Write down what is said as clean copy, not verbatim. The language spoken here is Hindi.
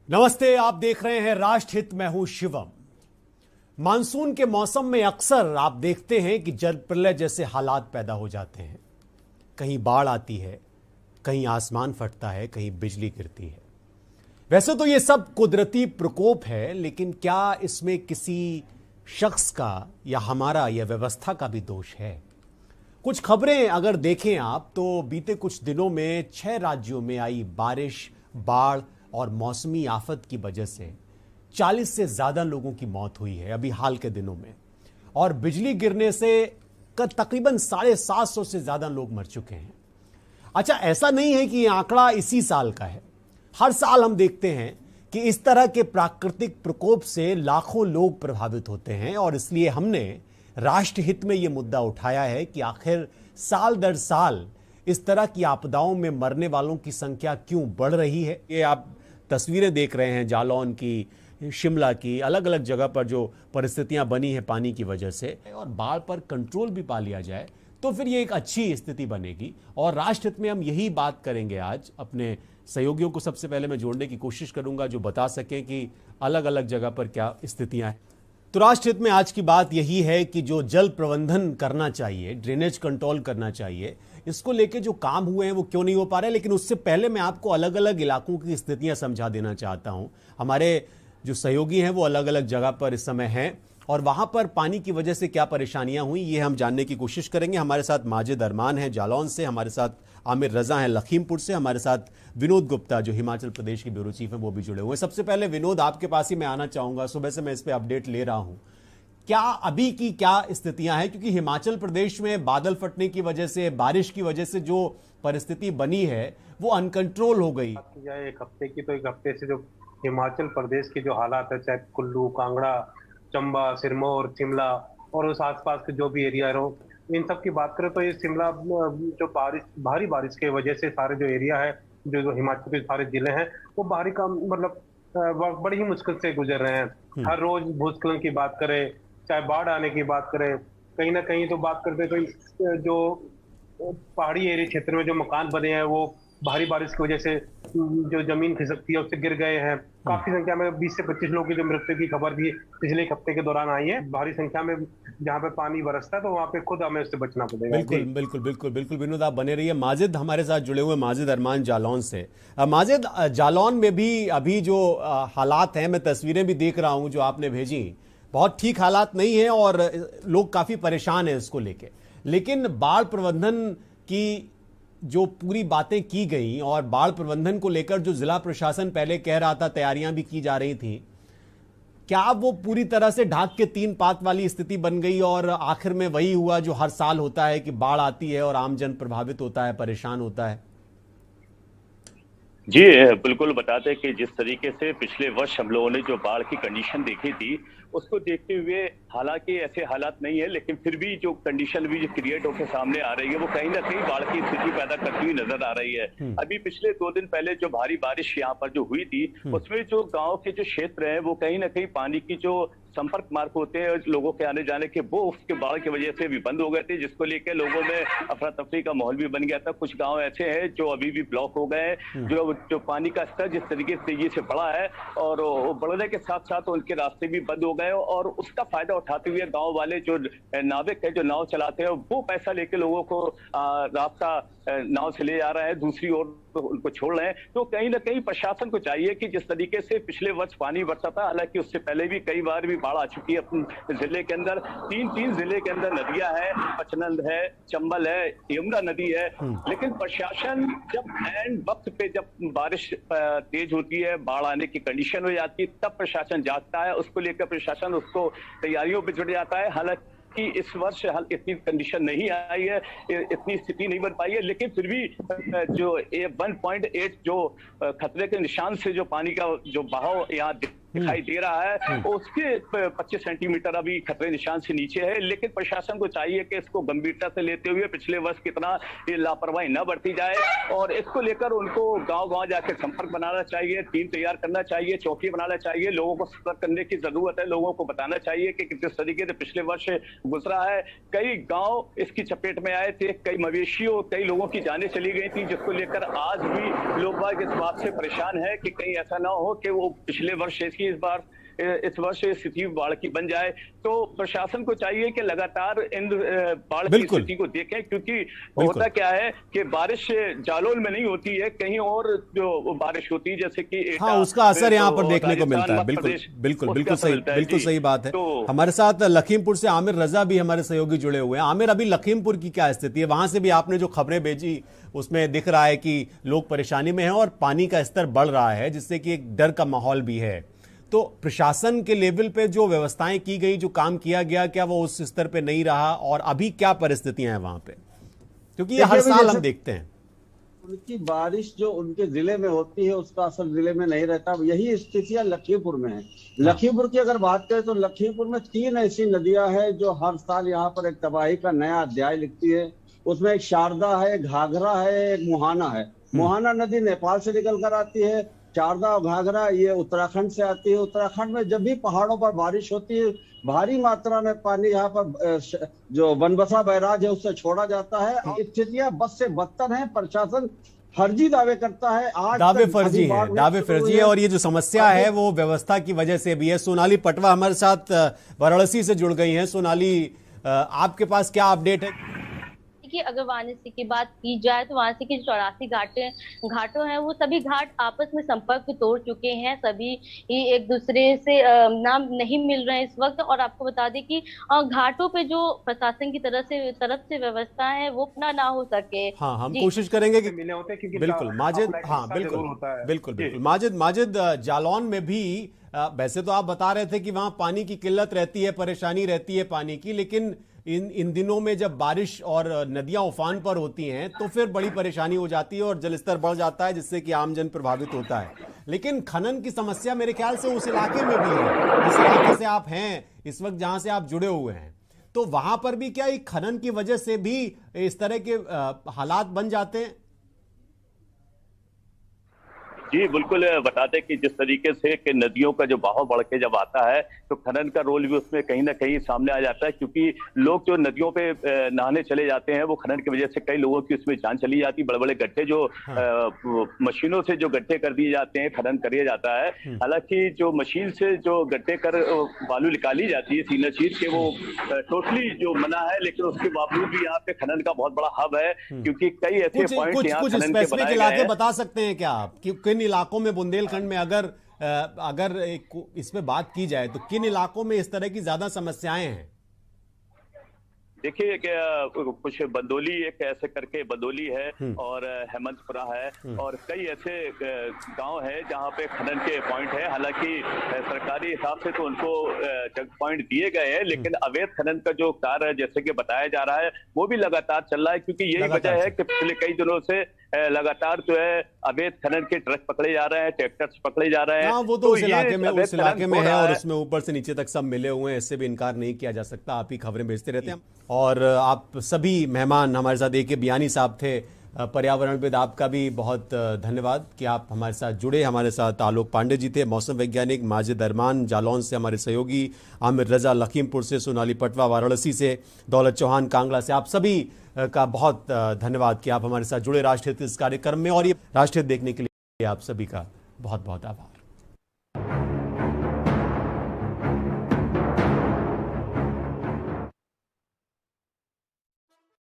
नमस्ते, आप देख रहे हैं राष्ट्रहित। मैं हूं शिवम। मानसून के मौसम में अक्सर आप देखते हैं कि जल प्रलय जैसे हालात पैदा हो जाते हैं। कहीं बाढ़ आती है, कहीं आसमान फटता है, कहीं बिजली गिरती है। वैसे तो ये सब कुदरती प्रकोप है, लेकिन क्या इसमें किसी शख्स का या हमारा या व्यवस्था का भी दोष है? कुछ खबरें अगर देखें आप तो बीते कुछ दिनों में 6 राज्यों में आई बारिश, बाढ़ और मौसमी आफत की वजह से 40 से ज्यादा लोगों की मौत हुई है अभी हाल के दिनों में, और बिजली गिरने से तकरीबन 750 से ज्यादा लोग मर चुके हैं। अच्छा, ऐसा नहीं है कि यह आंकड़ा इसी साल का है। हर साल हम देखते हैं कि इस तरह के प्राकृतिक प्रकोप से लाखों लोग प्रभावित होते हैं, और इसलिए हमने राष्ट्रहित में यह मुद्दा उठाया है कि आखिर साल दर साल इस तरह की आपदाओं में मरने वालों की संख्या क्यों बढ़ रही है। ये आप तस्वीरें देख रहे हैं जालौन की, शिमला की, अलग अलग जगह पर जो परिस्थितियां बनी है पानी की वजह से, और बाढ़ पर कंट्रोल भी पा लिया जाए तो फिर ये एक अच्छी स्थिति बनेगी। और राष्ट्रहित में हम यही बात करेंगे आज। अपने सहयोगियों को सबसे पहले मैं जोड़ने की कोशिश करूंगा जो बता सकें कि अलग अलग जगह पर क्या स्थितियां हैं। तो राष्ट्रहित में आज की बात यही है कि जो जल प्रबंधन करना चाहिए, ड्रेनेज कंट्रोल करना चाहिए, इसको लेके जो काम हुए हैं वो क्यों नहीं हो पा रहे। लेकिन उससे पहले मैं आपको अलग अलग इलाकों की स्थितियां समझा देना चाहता हूं। हमारे जो सहयोगी हैं वो अलग अलग जगह पर इस समय हैं, और वहां पर पानी की वजह से क्या परेशानियां हुई ये हम जानने की कोशिश करेंगे। हमारे साथ माजिद अरमान है जालौन से, हमारे साथ आमिर रजा है लखीमपुर से, हमारे साथ विनोद गुप्ता जो हिमाचल प्रदेश के ब्यूरो चीफ हैं वो भी जुड़े हुए हैं। सबसे पहले विनोद, आपके पास ही मैं आना चाहूंगा। सुबह से मैं इस पर अपडेट ले रहा हूं, क्या अभी की क्या स्थितियां हैं? क्योंकि हिमाचल प्रदेश में बादल फटने की वजह से, बारिश की वजह से जो परिस्थिति बनी है वो अनकंट्रोल हो गई। एक हफ्ते की, तो एक हफ्ते से जो हिमाचल प्रदेश की जो हालात है, चाहे कुल्लू, कांगड़ा, चंबा, सिरमौर, शिमला और उस आसपास के जो भी एरिया रहो, इन सब की बात करें तो ये शिमला जो भारी बारिश की वजह से सारे जो एरिया है, जो हिमाचल के सारे जिले हैं, वो बाहरी का मतलब बड़ी ही मुश्किल से गुजर रहे हैं। हर रोज भूस्खलन की बात करें, चाहे बाढ़ आने की बात करें, कहीं ना कहीं तो बात करते तो जो पहाड़ी एरिया क्षेत्र में जो मकान बने हैं वो भारी बारिश की वजह से जो जमीन खिसकती है उससे गिर गए हैं। काफी संख्या में 20 से 25 लोगों की जो मृत्यु की खबर भी पिछले एक हफ्ते के दौरान आई है। भारी संख्या में जहाँ पे पानी बरसता है तो वहाँ पे खुद हमें उससे बचना पड़ेगा। बिल्कुल बिल्कुल बिल्कुल बिल्कुल विनोद, आप बने रहिए। माजिद हमारे साथ जुड़े हुए, माजिद अरमान जालौन से। माजिद, जालौन में भी अभी जो हालात हैं, मैं तस्वीरें भी देख रहा हूं जो आपने भेजी, बहुत ठीक हालात नहीं है और लोग काफी परेशान हैं इसको लेके। लेकिन बाढ़ प्रबंधन की जो पूरी बातें की गई, और बाढ़ प्रबंधन को लेकर जो जिला प्रशासन पहले कह रहा था, तैयारियां भी की जा रही थी, क्या वो पूरी तरह से ढाक के तीन पात वाली स्थिति बन गई और आखिर में वही हुआ जो हर साल होता है कि बाढ़ आती है और आमजन प्रभावित होता है, परेशान होता है? जी बिल्कुल, बताते कि जिस तरीके से पिछले वर्ष हम लोगों ने जो बाढ़ की कंडीशन देखी थी, उसको देखते हुए हालांकि ऐसे हालात नहीं है, लेकिन फिर भी जो कंडीशन भी जो क्रिएट होकर सामने आ रही है वो कहीं ना कहीं बाढ़ की स्थिति पैदा करती हुई नजर आ रही है। अभी पिछले 2 दिन पहले जो भारी बारिश यहाँ पर जो हुई थी, उसमें जो गाँव के जो क्षेत्र है वो कहीं ना कहीं पानी की जो संपर्क मार्ग होते हैं लोगों के आने जाने के, वो उसके बाढ़ की वजह से भी बंद हो गए थे, जिसको लेकर लोगों में अफरा तफरी का माहौल भी बन गया था। कुछ गांव ऐसे हैं जो अभी भी ब्लॉक हो गए हैं, जो पानी का स्तर जिस तरीके से तेजी से बढ़ा है और बढ़ने के साथ साथ उनके रास्ते भी बंद हो गए, और उसका फायदा उठाते हुए गाँव वाले जो नाविक है, जो नाव चलाते हैं, वो पैसा लेके लोगों को रास्ता नाव से ले जा रहा है, दूसरी ओर उनको छोड़ रहे हैं। तो कहीं ना कहीं प्रशासन को चाहिए कि जिस तरीके से पिछले वर्ष पानी बरसा था, हालांकि उससे पहले भी कई बार भी बाढ़ आ चुकी है अपने जिले के अंदर, तीन जिले के अंदर नदियां हैं, पचनंद है, चंबल है, यमुना नदी है, लेकिन प्रशासन जब एंड वक्त पे जब बारिश तेज होती है, बाढ़ आने की कंडीशन हो जाती है, तब प्रशासन जागता है, उसको लेकर प्रशासन उसको तैयारियों पर जुट जाता है। हालांकि कि इस वर्ष इतनी कंडीशन नहीं आई है, इतनी स्थिति नहीं बन पाई है, लेकिन फिर भी जो 1.8 जो खतरे के निशान से जो पानी का जो बहाव यहाँ दिखाई दे रहा है, उसके 25 सेंटीमीटर अभी खतरे निशान से नीचे है। लेकिन प्रशासन को चाहिए कि इसको गंभीरता से लेते हुए पिछले वर्ष कितना लापरवाही न बरती जाए, और इसको लेकर उनको गांव-गांव जाकर संपर्क बनाना चाहिए, टीम तैयार करना चाहिए, चौकी बनाना चाहिए, लोगों को सतर्क करने की जरूरत है, लोगों को बताना चाहिए कि किस तरीके से पिछले वर्ष गुजरा है। कई गांव इसकी चपेट में आए थे, कई मवेशियों, कई लोगों की जानें चली गई थी, जिसको लेकर आज भी लोग बाग इस बात से परेशान है कि कहीं ऐसा ना हो कि वो पिछले वर्ष इस वर्ष स्थिति बाढ़ की बन जाए। तो प्रशासन को चाहिए कि लगातार इन बाढ़ की स्थिति को देखें, क्योंकि होता क्या है कि बारिश जालौन में नहीं होती है, कहीं और जो बारिश होती है जैसे कि हाँ, उसका असर यहाँ पर देखने को मिलता है। बिल्कुल बिल्कुल बिल्कुल सही बात है। तो हमारे साथ लखीमपुर से आमिर रजा भी हमारे सहयोगी जुड़े हुए हैं। आमिर, अभी लखीमपुर की क्या स्थिति है? वहां से भी आपने जो खबरें भेजी उसमें दिख रहा है कि लोग परेशानी में हैं और पानी का स्तर बढ़ रहा है, जिससे कि एक डर का माहौल भी है। तो प्रशासन के लेवल पे जो व्यवस्थाएं की गई, जो काम किया गया, क्या वो उस स्तर पे नहीं रहा? और अभी क्या परिस्थितियां हैं वहां पे? क्योंकि ये हर साल हम देखते हैं उनकी बारिश जो उनके जिले में होती है उसका असर जिले में नहीं रहता। यही स्थितियां लखीमपुर में है। लखीमपुर की अगर बात करें तो लखीमपुर में 3 ऐसी नदियां हैं जो हर साल यहाँ पर एक तबाही का नया अध्याय लिखती है। उसमें एक शारदा है, घाघरा है, एक मुहाना है। मुहाना नदी नेपाल से निकल कर आती है, शारदा और घाघरा ये उत्तराखंड से आती है। उत्तराखंड में जब भी पहाड़ों पर बारिश होती है, भारी मात्रा में पानी यहाँ पर जो बनबसा बैराज है उससे छोड़ा जाता है। स्थितियां बस से बदतर हैं। प्रशासन फर्जी दावे करता है, आज दावे फर्जी है। और ये जो समस्या है वो व्यवस्था की वजह से भी है। सोनाली पटवा हमारे साथ वाराणसी से जुड़ गई हैं। सोनाली, आपके पास क्या अपडेट है? कि अगर वाराणसी की बात की जाए तो वाराणसी के 84 घाटों हैं, वो सभी घाट आपस में संपर्क तोड़ चुके हैं। सभी एक दूसरे से नाम नहीं मिल रहे हैं इस वक्त। और आपको बता दें कि घाटों पे जो प्रशासन की तरफ से व्यवस्था है वो अपना ना हो सके। हाँ, हम कोशिश करेंगे कि मिले होते, क्योंकि बिल्कुल माजिद, हाँ बिल्कुल माजिद, जालौन में भी वैसे तो आप बता रहे थे कि वहां पानी की किल्लत रहती है, परेशानी रहती है पानी की, लेकिन इन दिनों में जब बारिश और नदियां उफान पर होती हैं तो फिर बड़ी परेशानी हो जाती है और जलस्तर बढ़ जाता है, जिससे कि आमजन प्रभावित होता है। लेकिन खनन की समस्या मेरे ख्याल से उस इलाके में भी है, जिस इलाके से आप हैं इस वक्त, जहां से आप जुड़े हुए हैं, तो वहां पर भी क्या एक खनन की वजह से भी इस तरह के हालात बन जाते हैं? जी बिल्कुल, बताते कि जिस तरीके से कि नदियों का जो बहाव बढ़ के जब आता है तो खनन का रोल भी उसमें कहीं ना कहीं सामने आ जाता है, क्योंकि लोग जो नदियों पे नहाने चले जाते हैं वो खनन की वजह से कई लोगों की उसमें जान चली जाती। बड़े बड़े गड्ढे जो मशीनों से जो गड्ढे कर दिए जाते हैं, खनन कर दिया जाता है। हालांकि जो मशीन से जो गड्ढे कर बालू निकाली जाती है सीना चीर के, वो टोटली जो मना है, लेकिन उसके बावजूद भी यहाँ पे खनन का बहुत बड़ा हब है, क्योंकि कई ऐसे पॉइंट यहाँ खनन के बनाए गए हैं। बता सकते हैं क्या आप कि किन इलाकों में, बुंदेलखंड में अगर इस पे बात की जाए तो किन इलाकों में इस तरह की ज्यादा समस्याएं हैं? देखिए कुछ बंदोली एक ऐसे करके बंदोली है और हेमंतपुरा है और कई ऐसे गांव है जहां पे खनन के पॉइंट है। हालांकि सरकारी हिसाब से तो उनको चेक पॉइंट दिए गए हैं, लेकिन अवैध खनन का जो कार्य जैसे कि बताया जा रहा है वो भी लगातार चल रहा है, क्योंकि यही वजह है कि पिछले कई दिनों से लगातार जो है अवैध खनन के ट्रक पकड़े जा रहे हैं, ट्रैक्टर्स पकड़े जा रहे हैं। हाँ, वो तो उस इलाके में है और उसमें ऊपर से नीचे तक सब मिले हुए हैं, इससे भी इनकार नहीं किया जा सकता। आप ही खबरें भेजते रहते हैं। और आप सभी मेहमान हमारे साथ, AK बियानी साहब थे पर्यावरणविद, आपका भी बहुत धन्यवाद कि आप हमारे साथ जुड़े। हमारे साथ आलोक पांडे जी थे, मौसम वैज्ञानिक, माजिद अरमान जालौन से हमारे सहयोगी, आमिर रजा लखीमपुर से, सोनाली पटवा वाराणसी से, दौलत चौहान कांगड़ा से। आप सभी का बहुत धन्यवाद कि आप हमारे साथ जुड़े राष्ट्रहित इस कार्यक्रम में, और ये राष्ट्रहित देखने के लिए आप सभी का बहुत बहुत आभार।